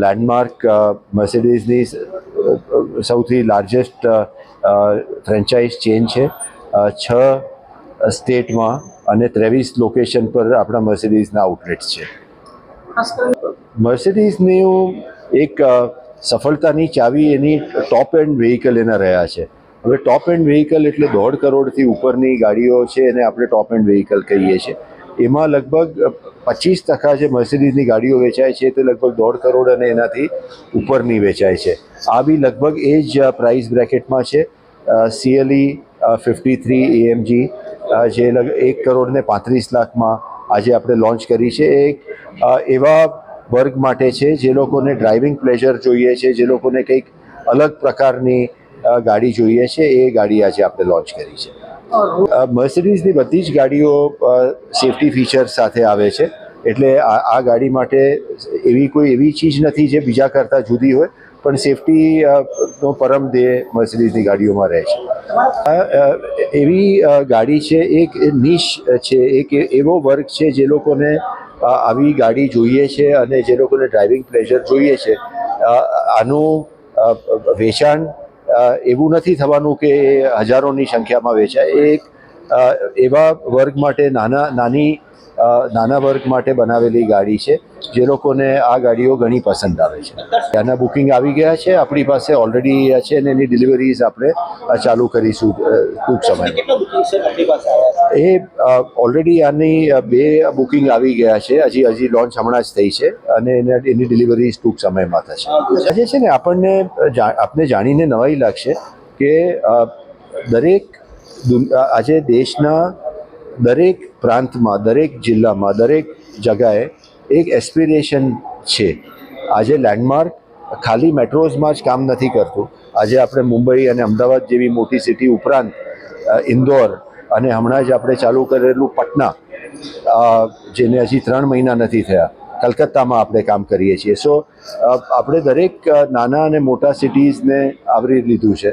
Landmark મર્સિડીઝની સૌથી largest franchise chain છે. 6 સ્ટેટમાં અને 23 લોકેશન પર આપણા મર્સિડીઝના આઉટલેટ્સ છે. મર્સિડીઝનું એક સફળતાની ચાવી એની ટોપ એન્ડ વ્હીકલ એના રહ્યા છે. હવે ટોપ એન્ડ વ્હીકલ એટલે 1.5 કરોડથી ઉપરની ગાડીઓ છે એને આપણે ટોપ એન્ડ વ્હીકલ કહીએ છીએ. એમાં લગભગ 25% જે મર્સિડીઝની ગાડીઓ વેચાય છે તે લગભગ 1.5 કરોડ અને એનાથી ઉપરની વેચાય છે. આ બી લગભગ એ જ પ્રાઇસ બ્રેકેટમાં છે. CLE 53 AMG જે 1 કરોડ ને 35 લાખમાં આજે આપણે લોન્ચ કરી છે. એ એવા વર્ગ માટે છે જે લોકોને ડ્રાઇવિંગ પ્લેઝર જોઈએ છે, જે લોકોને કંઈક અલગ પ્રકારની ગાડી જોઈએ છે. એ ગાડી આજે આપણે લોન્ચ કરી છે. મર્સિડીઝની બધી જ ગાડીઓ સેફટી ફીચર્સ સાથે આવે છે, એટલે આ ગાડી માટે કોઈ એવી ચીજ નથી જે બીજા કરતાં જુદી હોય, પણ સેફટી નો પરમ ધ્યેય મર્સિડીઝની ગાડીઓમાં રહે છે. એવી ગાડી છે, એક નિશ છે, એક એવો વર્ગ છે જે લોકોને આવી ગાડી જોઈએ છે અને જે લોકોને ડ્રાઇવિંગ પ્લેઝર જોઈએ છે. આનું વેચાણ એવું નથી થવાનું કે હજારોની સંખ્યામાં વેચાય. એક એવા વર્ગ માટે નાના વર્ગ માટે બનાવેલી ગાડી છે જે લોકોને આ ગાડીઓ ઘણી પસંદ આવે છે. આના બુકિંગ આવી ગયા છે, આપણી પાસે ઓલરેડી છે અને એની ડિલિવરીઝ આપણે ચાલુ કરીશું ટૂંક સમયમાં. એ ઓલરેડી આની 2 બુકિંગ આવી ગયા છે. હજી લોન્ચ હમણાં જ થઈ છે અને એની ડિલિવરીઝ ટૂંક સમયમાં થશે. આજે છે ને આપને જાણીને નવાઈ લાગશે કે આજે દેશના દરેક પ્રાંતમાં, દરેક જિલ્લામાં, દરેક જગાએ એક એસ્પિરેશન છે. આજે લેન્ડમાર્ક ખાલી મેટ્રોઝમાં જ કામ નથી કરતું. આજે આપણે મુંબઈ અને અમદાવાદ જેવી મોટી સિટી ઉપરાંત ઇન્દોર અને હમણાં જ આપણે ચાલુ કરેલું પટના, જેને હજી 3 મહિના નથી થયા, કલકત્તામાં આપણે કામ કરીએ છીએ. સો આપણે દરેક નાના અને મોટા સિટીઝને આવરી લીધું છે.